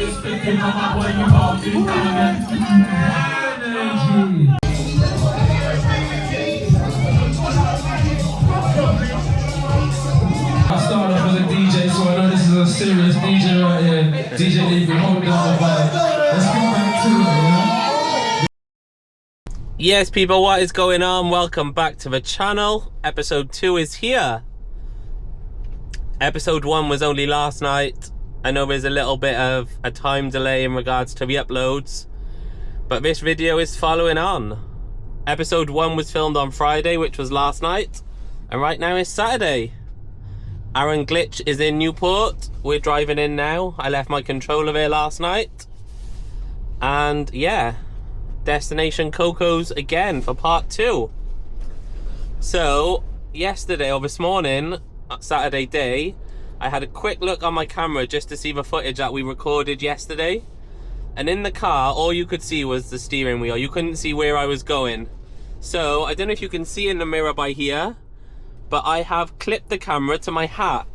I started off as a DJ, so I know this is a serious DJ right here. DJ Diaries, hold down the vibe. Let's get back to it, you know? Yes, people, what is going on? Welcome back to the channel. Episode 2 is here. Episode 1 was only last night. I know there's a little bit of a time delay in regards to the uploads, but this video is following on. Episode 1 was filmed on Friday, which was last night, and right now it's Saturday. Aaron Glitch is in Newport. We're driving in now. I left my controller there last night. And yeah, destination Cocos again for part 2. So yesterday or this morning, Saturday day, I had a quick look on my camera just to see the footage that we recorded yesterday. And in the car, all you could see was the steering wheel. You couldn't see where I was going. So I don't know if you can see in the mirror by here, but I have clipped the camera to my hat.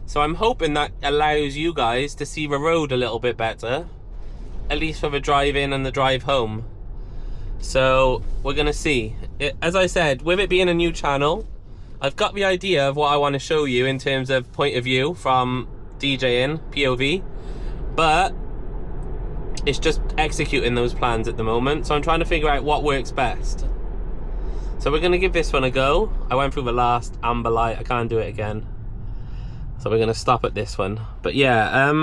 So I'm hoping that allows you guys to see the road a little bit better, at least for the drive in and the drive home. So we're gonna see. As I said, with it being a new channel, I've got the idea of what I want to show you in terms of point of view from DJing, POV, but it's just executing those plans at the moment. So I'm trying to figure out what works best. So we're going to give this one a go. I went through the last amber light. I can't do it again. So we're going to stop at this one. But yeah,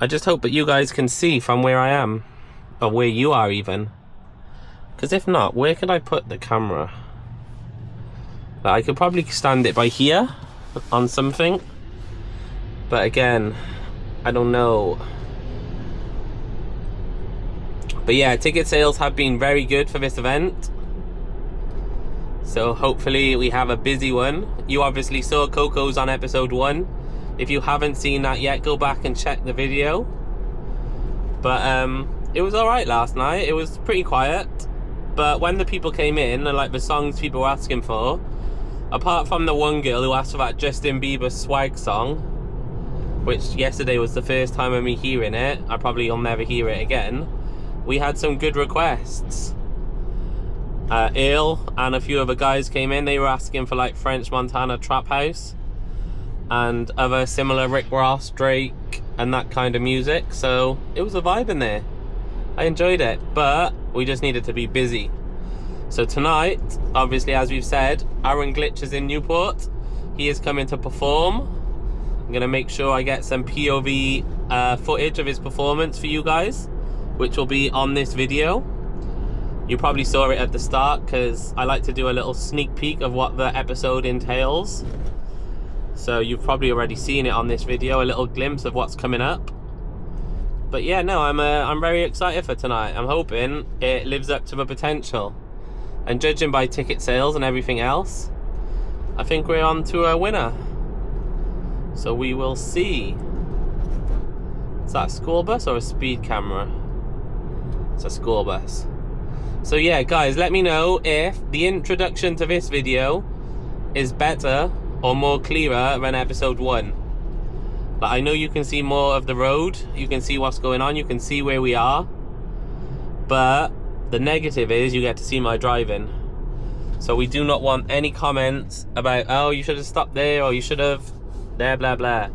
I just hope that you guys can see from where I am. Or where you are even. Because if not, where could I put the camera? I could probably stand it by here on something. But again, I don't know. But yeah, ticket sales have been very good for this event. So hopefully we have a busy one. You obviously saw Cocos on episode 1. If you haven't seen that yet, go back and check the video. But it was alright last night. It was pretty quiet. But when the people came in, and like the songs people were asking for, apart from the one girl who asked for that Justin Bieber Swag song, which yesterday was the first time of me hearing it, I probably will never hear it again, we had some good requests. Earl and a few other guys came in. They were asking for like French Montana Trap House and other similar Rick Ross, Drake and that kind of music. So it was a vibe in there. I enjoyed it, but we just needed to be busy. So tonight, obviously, as we've said, Aaron Glitch is in Newport. He is coming to perform. I'm gonna make sure I get some POV footage of his performance for you guys, which will be on this video. You probably saw it at the start because I like to do a little sneak peek of what the episode entails. So you've probably already seen it on this video, a little glimpse of what's coming up. But yeah, no, I'm very excited for tonight. I'm hoping it lives up to the potential. And judging by ticket sales and everything else, I think we're on to a winner. So we will see. Is that a school bus or a speed camera? It's a school bus. So yeah, guys, let me know if the introduction to this video is better or more clearer than episode 1. But I know you can see more of the road, you can see what's going on, you can see where we are. But the negative is you get to see my driving. So we do not want any comments about, oh, you should have stopped there, or you should have blah blah blah.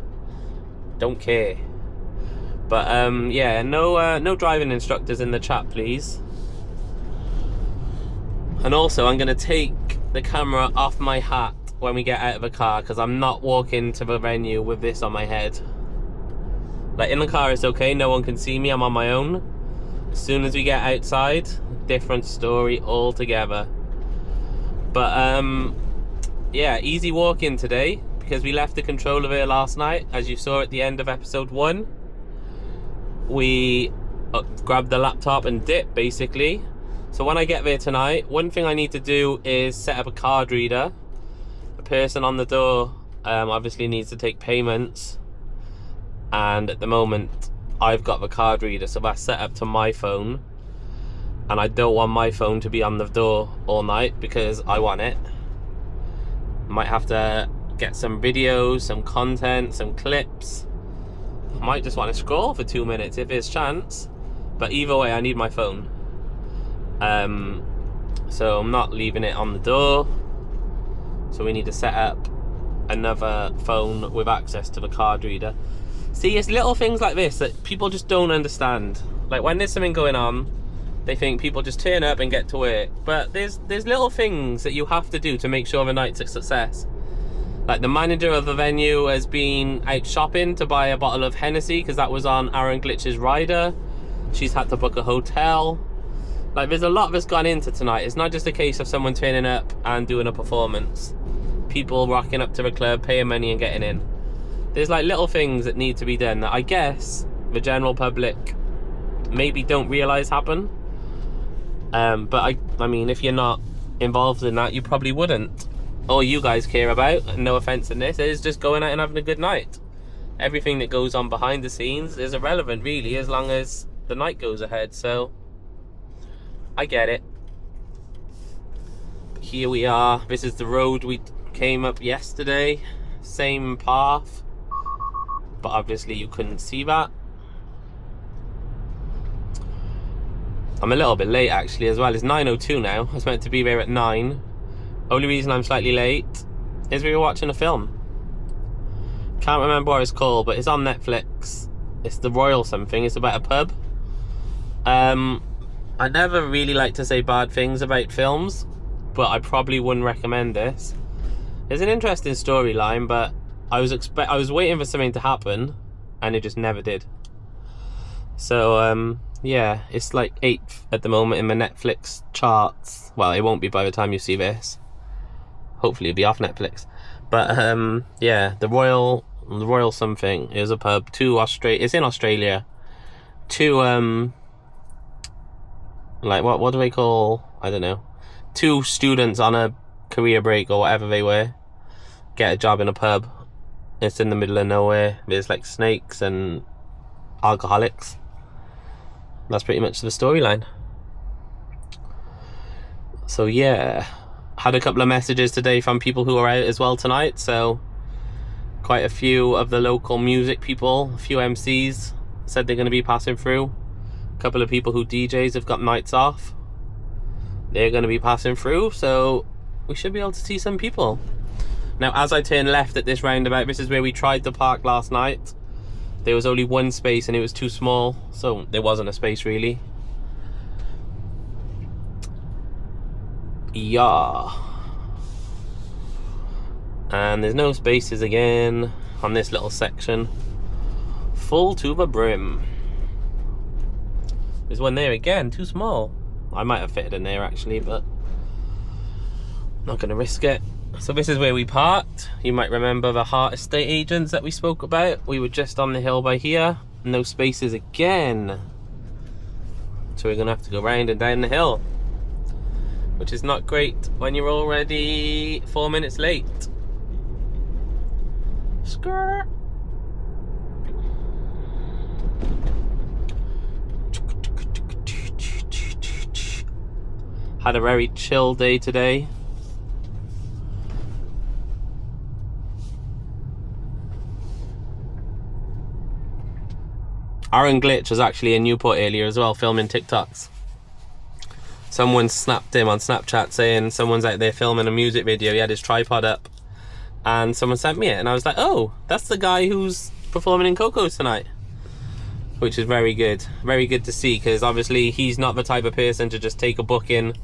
Don't care. But yeah, no driving instructors in the chat, please. And also, I'm gonna take the camera off my hat when we get out of the car, because I'm not walking to the venue with this on my head. Like, in the car it's okay, no one can see me, I'm on my own. As soon as we get outside, different story altogether. But yeah, easy walk-in today, because we left the controller there last night, as you saw at the end of episode 1. We grabbed the laptop and dipped, basically. So when I get there tonight, one thing I need to do is set up a card reader. The person on the door obviously needs to take payments, and at the moment I've got the card reader, so that's set up to my phone, and I don't want my phone to be on the door all night because I want it. Might have to get some videos, some content, some clips, I might just want to scroll for 2 minutes if there's chance. But either way, I need my phone. So I'm not leaving it on the door. So we need to set up another phone with access to the card reader. See, it's little things like this that people just don't understand. Like when there's something going on, they think people just turn up and get to work. But there's little things that you have to do to make sure the night's a success. Like the manager of the venue has been out shopping to buy a bottle of Hennessy because that was on Aaron Glitch's rider. She's had to book a hotel. Like there's a lot that's gone into tonight. It's not just a case of someone turning up and doing a performance. People rocking up to the club, paying money and getting in. There's like little things that need to be done that I guess the general public maybe don't realise happen. But I mean, if you're not involved in that, you probably wouldn't. All you guys care about, and no offence in this, is just going out and having a good night. Everything that goes on behind the scenes is irrelevant really, as long as the night goes ahead. So I get it. But here we are. This is the road we came up yesterday. Same path, but obviously you couldn't see that. I'm a little bit late actually as well. It's 9:02 now. I was meant to be there at 9. Only reason I'm slightly late is we were watching a film. Can't remember what it's called, but it's on Netflix. It's The Royal something. It's about a pub. I never really like to say bad things about films, but I probably wouldn't recommend this. It's an interesting storyline, but I was waiting for something to happen, and it just never did. So yeah, it's like 8th at the moment in the Netflix charts. Well, it won't be by the time you see this. Hopefully it'll be off Netflix. But yeah, the Royal something is a pub. It's in Australia. Like what do they call? I don't know. 2 students on a career break or whatever they were get a job in a pub. It's in the middle of nowhere. There's like snakes and alcoholics. That's pretty much the storyline. So yeah, had a couple of messages today from people who are out as well tonight. So quite a few of the local music people, a few MCs said they're going to be passing through. A couple of people who DJs have got nights off. They're going to be passing through, so we should be able to see some people. Now, as I turn left at this roundabout, this is where we tried to park last night. There was only one space and it was too small, so there wasn't a space really. Yeah. And there's no spaces again on this little section. Full to the brim. There's one there again, too small. I might have fitted in there actually, but not going to risk it. So this is where we parked. You might remember the Hart estate agents that we spoke about. We were just on the hill by here. No spaces again. So we're going to have to go round and down the hill, which is not great when you're already 4 minutes late. Skirt. Had a very chill day today. Aaron Glitch was actually in Newport earlier as well, filming TikToks. Someone snapped him on Snapchat saying someone's out there filming a music video. He had his tripod up and someone sent me it, and I was like, oh, that's the guy who's performing in Cocos tonight. Which is very good to see, because obviously he's not the type of person to just take a booking,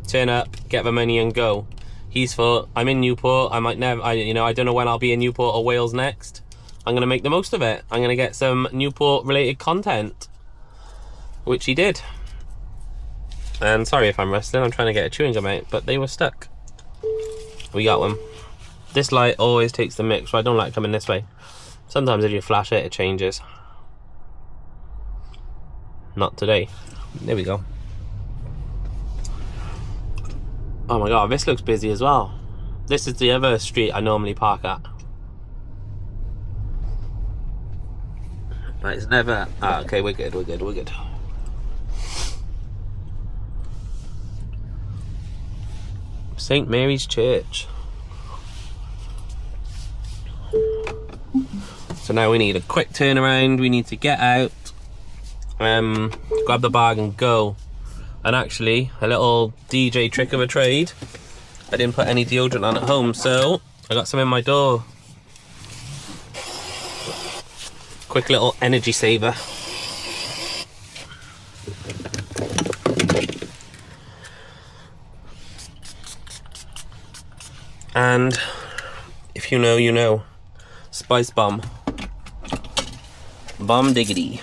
turn up, get the money and go. He's for, I'm in Newport, I might never, I don't know when I'll be in Newport or Wales next. I'm going to make the most of it. I'm going to get some Newport related content, which he did. And sorry if I'm rustling, I'm trying to get a chewing gum out, but they were stuck. We got one. This light always takes the mix, so I don't like coming this way. Sometimes if you flash it, it changes. Not today. There we go. Oh my god, this looks busy as well. This is the other street I normally park at. But it's never... Ah, okay, we're good. St. Mary's Church. So now we need a quick turnaround. We need to get out, grab the bag and go. And actually, a little DJ trick of a trade. I didn't put any deodorant on at home, so I got some in my door. Quick little energy saver. And if you know, you know. Spice bomb. Bomb diggity.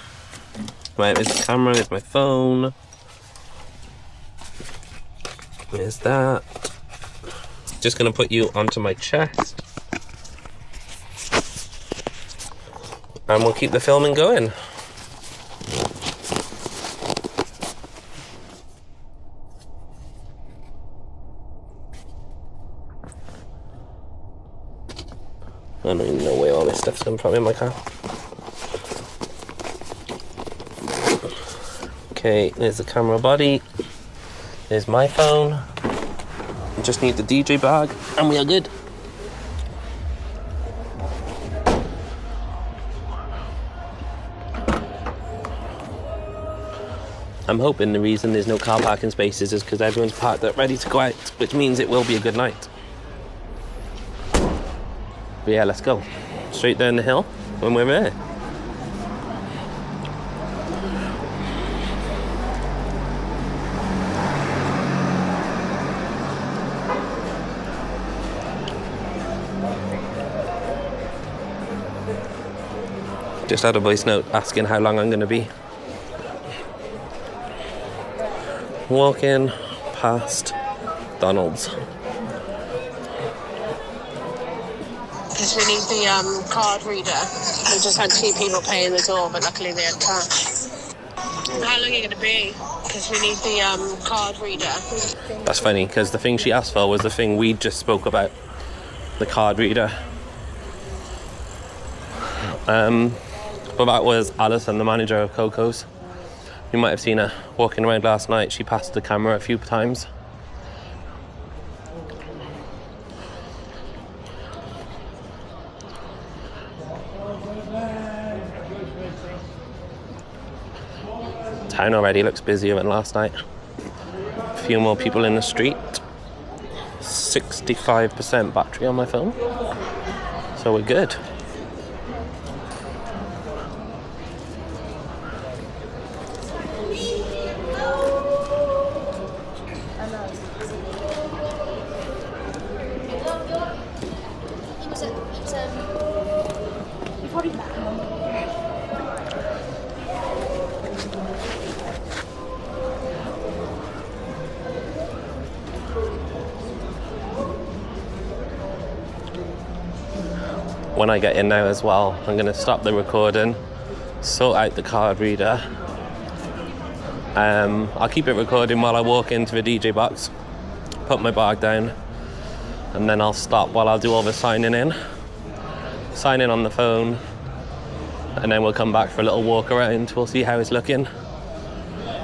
Right, there's the camera, there's my phone. There's that. Just gonna put you onto my chest. And we'll keep the filming going. I don't even know where all this stuff's coming from in my car. Okay, there's the camera body. There's my phone. I just need the DJ bag and we are good. I'm hoping the reason there's no car parking spaces is because everyone's parked up ready to go out, which means it will be a good night. But yeah, let's go. Straight down the hill when we're there. Just had a voice note asking how long I'm going to be. Walking past Donald's. Because we need the card reader. We just had 2 people paying the door, but luckily they had cash. How long are you going to be? Because we need the card reader. That's funny, because the thing she asked for was the thing we just spoke about. The card reader. But that was Alison, the manager of Cocos. You might have seen her walking around last night. She passed the camera a few times. Town already looks busier than last night. A few more people in the street. 65% battery on my phone. So we're good. When I get in now as well, I'm going to stop the recording, sort out the card reader. I'll keep it recording while I walk into the DJ box, put my bag down, and then I'll stop while I'll do all the signing in. Sign in on the phone, and then we'll come back for a little walk around. We'll see how it's looking.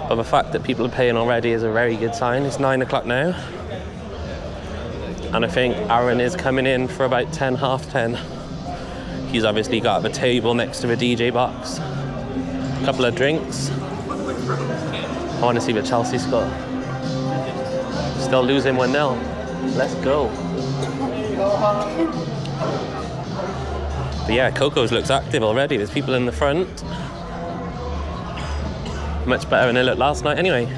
But the fact that people are paying already is a very good sign. It's 9 o'clock now. And I think Aaron is coming in for about 10, half 10. He's obviously got a table next to the DJ box. A couple of drinks. I want to see the Chelsea score. Still losing 1-0. Let's go. But yeah, Cocos looks active already. There's people in the front. Much better than it looked last night anyway.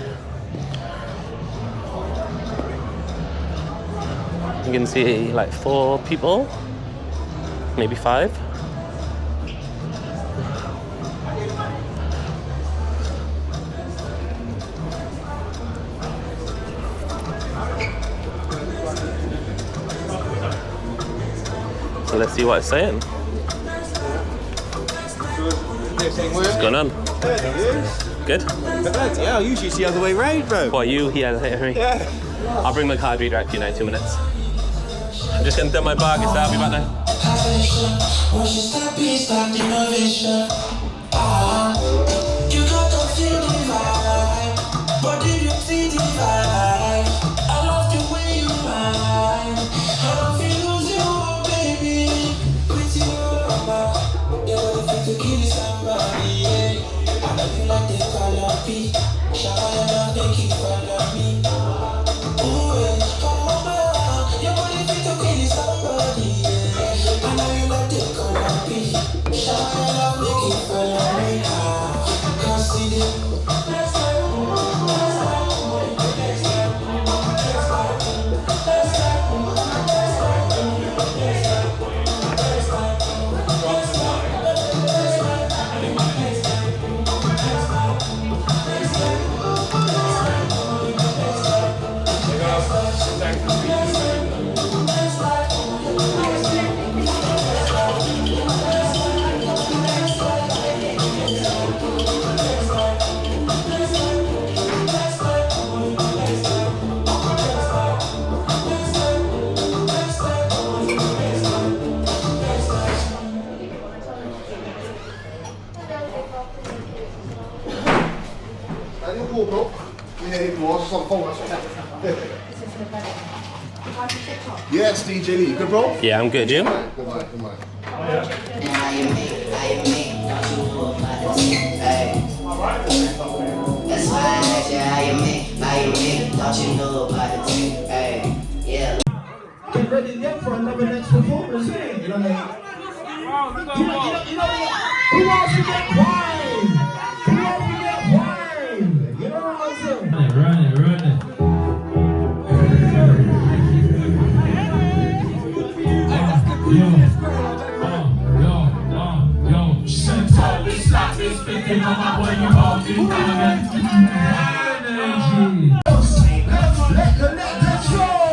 You can see like 4 people. Maybe 5. So let's see what it's saying. What's going on? Good? Yeah, I usually see the other way round, bro. What, you? Yeah. I'll bring my card reader out to you now, 2 minutes. I'm just gonna dump my bag and I'll be back now. You got the feeling vibe, but did you see the vibe? I love the way you ride. I don't feel lose you, baby. With you, happy. Shower your love, they keep following me. Ooh, come on, your body fit to kill somebody. I know you got it, come happy. Shower your love, they keep following me. Can't see them. Yes, DJ Lee. Good, bro? Yeah, I'm good. You? Good night, good night. That's why I asked you how you make, don't you know about the team, hey, yeah. Get ready yet for another next performance, you know what I mean? Who wants to get wine? Who wants to get wine? You know what I'm saying? Run it. Yo, shut up, stop this, speaking on my way, you all do energy. Let the control.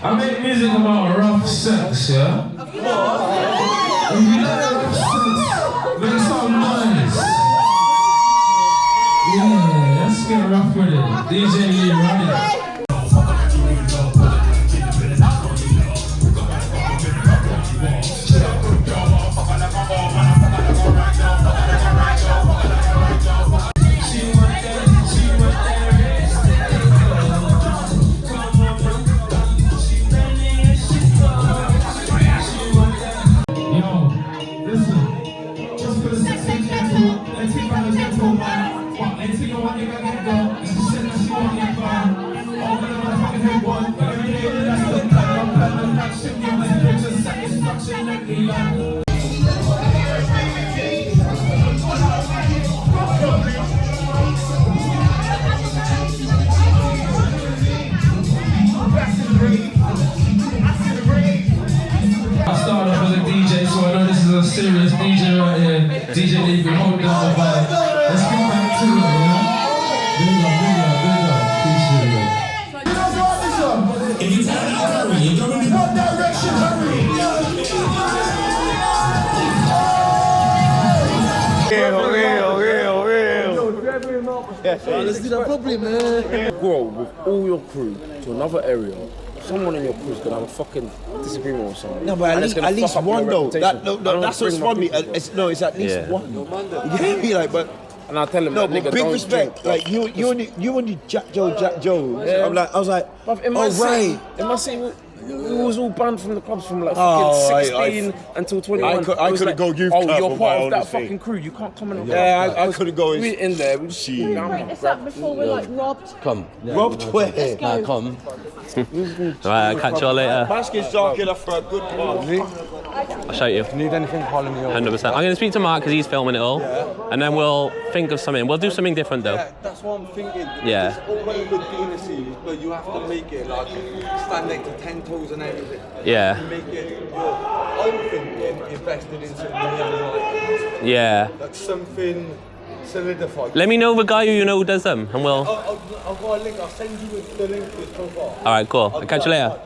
I make music about rough sex, yeah? If you like rough sex, make some noise. Yeah, let's get rough with it. DJ Lee, run it. Serious DJ right here, DJ Diaries, hold down the vibe. Let's get back to it, you know? Big up, appreciate it. You know what this one? If you turn out, hurry, you're going in one direction, hurry. Let's do that properly, man. Go with all your crew to another area. Someone in your crew is gonna have a fucking disagreement or something. No, but at least one though. That's what's funny. It's at least one. You get me, like, but. And I tell him, no, that nigga, but big don't respect. drink. Like you only Jack Joe. Yeah. I was like, Bruv, in my city, we was all banned from the clubs from like fucking 16 until 21. I couldn't go youth club. Oh, you're part of that thing. fucking crew. You can't come in. Yeah, I couldn't go. We in there. We Is that before we're like robbed? Come. Robbed where? Nah, come. Right, I'll catch you all later. Basket's dark enough for a good party. I'll show you. If you need anything, call me over. 100%. I'm going to speak to Mark because he's filming it all. Yeah. And then we'll think of something. We'll do something different though. Yeah, that's what I'm thinking. Yeah. It's all very good doing a series, but you have to make it like stand next to 10 toes and everything. Yeah. Make it I'm thinking invested in something like Yeah. like something solidified. Let me know the guy who you know who does them and we'll... I'll go a link, I'll send you the link to his profile. Alright, cool. I'll catch you later.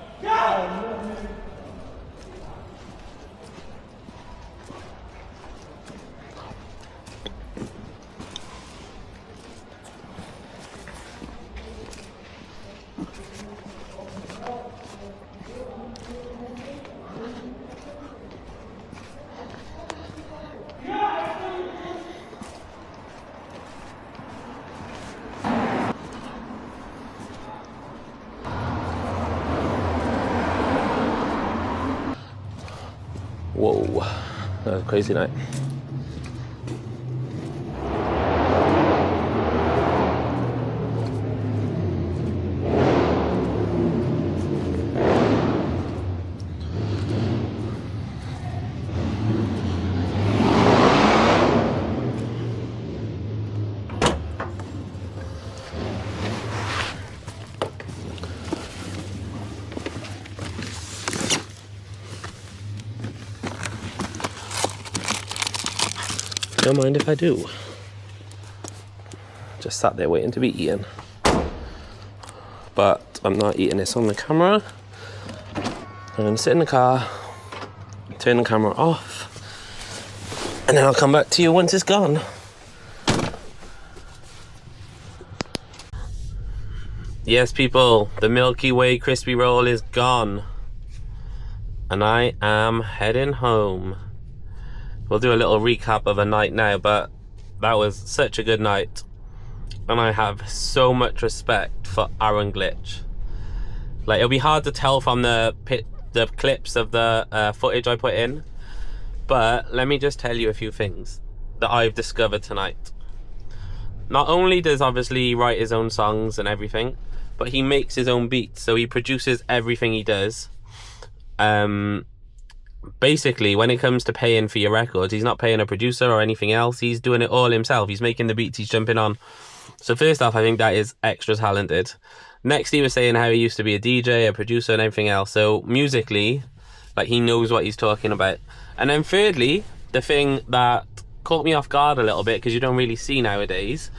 Whoa, that was a crazy night. Don't mind if I do. Just sat there waiting to be eaten. But I'm not eating this on the camera. I'm gonna sit in the car, turn the camera off, and then I'll come back to you once it's gone. Yes, people, the Milky Way crispy roll is gone. And I am heading home. We'll do a little recap of a night now, but that was such a good night. And I have so much respect for Aaron Glitch. Like, it'll be hard to tell from the clips of the footage I put in. But let me just tell you a few things that I've discovered tonight. Not only does obviously he write his own songs and everything, but he makes his own beats. So he produces everything he does. Basically, when it comes to paying for your records, he's not paying a producer or anything else. He's doing it all himself. He's making the beats, he's jumping on. So first off, I think that is extra talented. Next, he was saying how he used to be a DJ, a producer and everything else. So musically, like, he knows what he's talking about. And then thirdly, the thing that caught me off guard a little bit, because you don't really see nowadays,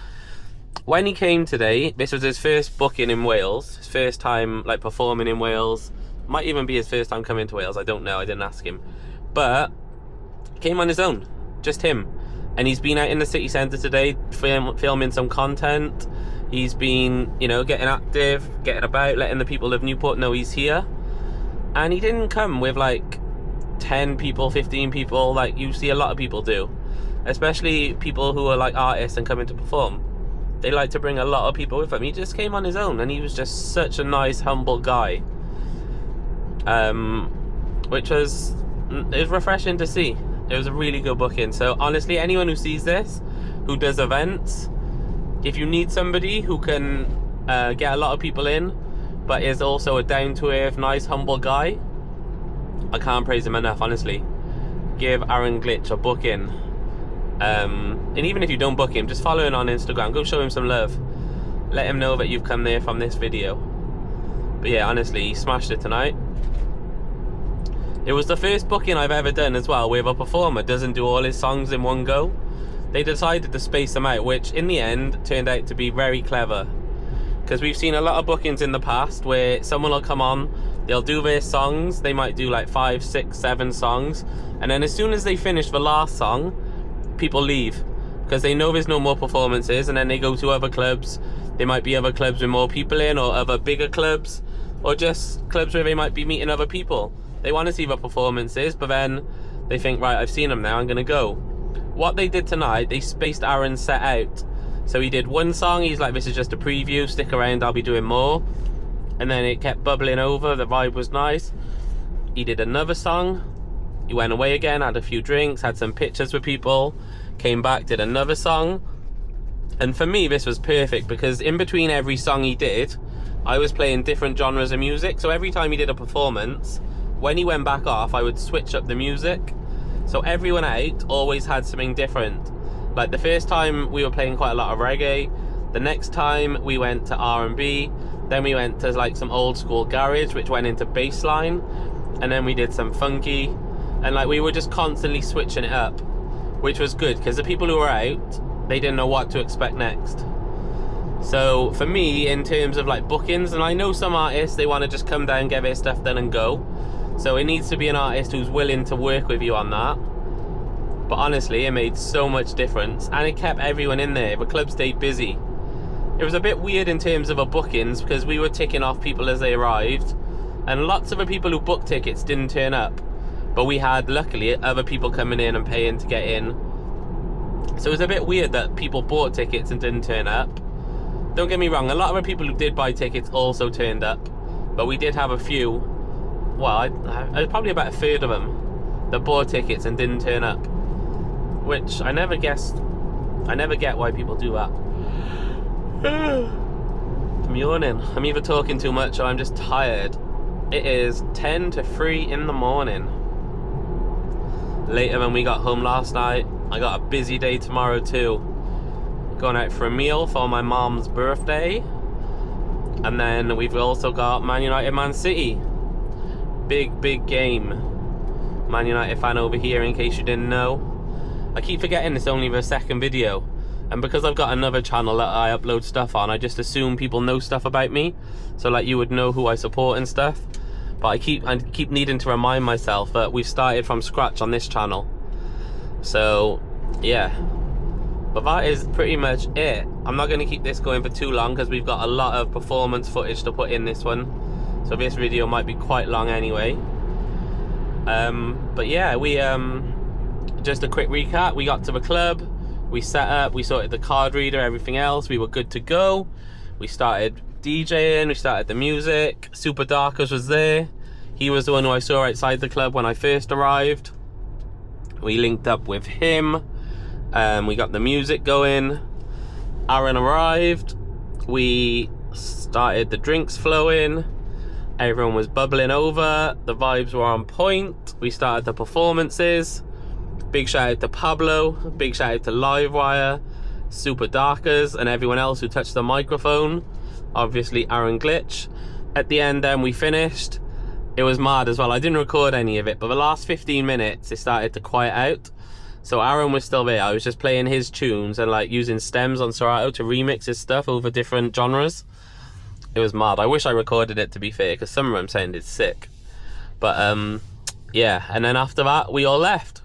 when he came today, this was his first booking in Wales, his first time like performing in Wales. Might even be his first time coming to Wales, I don't know, I didn't ask him. But he came on his own, just him. And he's been out in the city centre today filming some content. He's been, you know, getting active, getting about, letting the people of Newport know he's here. And he didn't come with like 10 people, 15 people like you see a lot of people do. Especially people who are like artists and coming to perform. They like to bring a lot of people with them. He just came on his own and he was just such a nice, humble guy. Which was refreshing to see. It was a really good booking. So honestly, anyone who sees this, who does events, if you need somebody who can get a lot of people in, but is also a down-to-earth, nice, humble guy, I can't praise him enough, honestly. Give Aaron Glitch a booking. And even if you don't book him, just follow him on Instagram. Go show him some love. Let him know that you've come there from this video. But yeah, honestly, he smashed it tonight. It was the first booking I've ever done as well where a performer doesn't do all his songs in one go. They decided to space them out, which in the end turned out to be very clever. Because we've seen a lot of bookings in the past where someone will come on, they'll do their songs, they might do like 5, 6, 7 songs, and then as soon as they finish the last song, people leave. Because they know there's no more performances, and then they go to other clubs. There might be other clubs with more people in, or other bigger clubs, or just clubs where they might be meeting other people. They want to see the performances, but then they think, right, I've seen them now, I'm going to go. What they did tonight, they spaced Aaron's set out. So he did one song, he's like, this is just a preview, stick around, I'll be doing more. And then it kept bubbling over, the vibe was nice. He did another song, he went away again, had a few drinks, had some pictures with people, came back, did another song. And for me, this was perfect, because in between every song he did, I was playing different genres of music. So every time he did a performance, when he went back off, I would switch up the music. So everyone out always had something different. Like the first time we were playing quite a lot of reggae. The next time we went to R&B. Then we went to like some old school garage, which went into bassline. And then we did some funky. And like we were just constantly switching it up, which was good because the people who were out, they didn't know what to expect next. So for me, in terms of like bookings, and I know some artists, they want to just come down, get their stuff done and go. So it needs to be an artist who's willing to work with you on that. But honestly, it made so much difference, and it kept everyone in there. The club stayed busy. It was a bit weird in terms of our bookings because we were ticking off people as they arrived, and lots of the people who booked tickets didn't turn up. But we had, luckily, other people coming in and paying to get in. So it was a bit weird that people bought tickets and didn't turn up. Don't get me wrong, a lot of the people who did buy tickets also turned up. But we did have a few, well, probably about a third of them that bought tickets and didn't turn up, which I never guessed. I never get why people do that. I'm yawning. I'm either talking too much or I'm just tired. It is 10 to 3 in the morning. Later when we got home last night. I got a busy day tomorrow too. Going out for a meal for my mom's birthday. And then we've also got Man United, Man City. Big game. Man United fan over here, in case you didn't know. I keep forgetting it's only the second video. And because I've got another channel that I upload stuff on, I just assume people know stuff about me. So like you would know who I support and stuff. But I keep needing to remind myself that we've started from scratch on this channel. So yeah, but that is pretty much it. I'm not going to keep this going for too long because we've got a lot of performance footage to put in this one, so this video might be quite long anyway. But yeah, we just a quick recap. We got to the club, we set up, we sorted the card reader, everything else, we were good to go. We started DJing, we started the music. Supa Darkaz was there. He was the one who I saw outside the club when I first arrived. We linked up with him. We got the music going. Aaron arrived. We started the drinks flowing. Everyone was bubbling over. The vibes were on point. We started the performances. Big shout out to Pablo. Big shout out to Livewire, Supa Darkaz, and everyone else who touched the microphone. Obviously Aaron Glitch. At the end then we finished. It was mad as well. I didn't record any of it, but the last 15 minutes it started to quiet out. So Aaron was still there. I was just playing his tunes and like using stems on Serato to remix his stuff over different genres. It was mad. I wish I recorded it, to be fair, because some of them sounded sick. But yeah, and then after that we all left.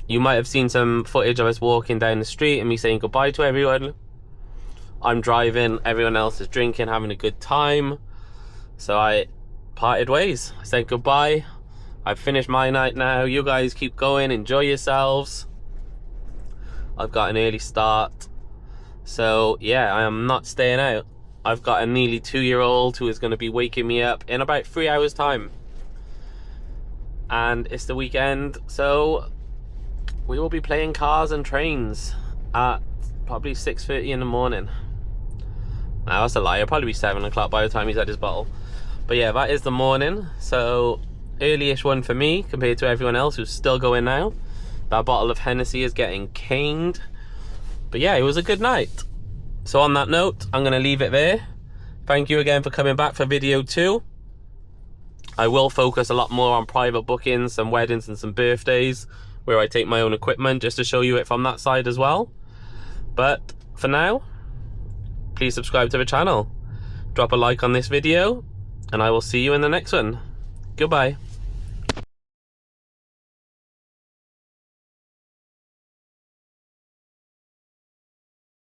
You might have seen some footage of us walking down the street and me saying goodbye to everyone. I'm driving, everyone else is drinking, having a good time. So I parted ways. I said goodbye. I've finished my night now. You guys keep going, enjoy yourselves. I've got an early start. So yeah, I am not staying out. I've got a nearly 2-year-old who is going to be waking me up in about 3 hours time. And it's the weekend, so we will be playing Cars and Trains at probably 6:30 in the morning. Now that's a lie, it'll probably be 7 o'clock by the time he's had his bottle. But yeah, that is the morning. So early-ish one for me compared to everyone else who's still going now. That bottle of Hennessy is getting caned. But yeah, it was a good night. So on that note, I'm going to leave it there. Thank you again for coming back for video 2. I will focus a lot more on private bookings, some weddings and some birthdays, where I take my own equipment, just to show you it from that side as well. But for now, please subscribe to the channel. Drop a like on this video, and I will see you in the next one. Goodbye.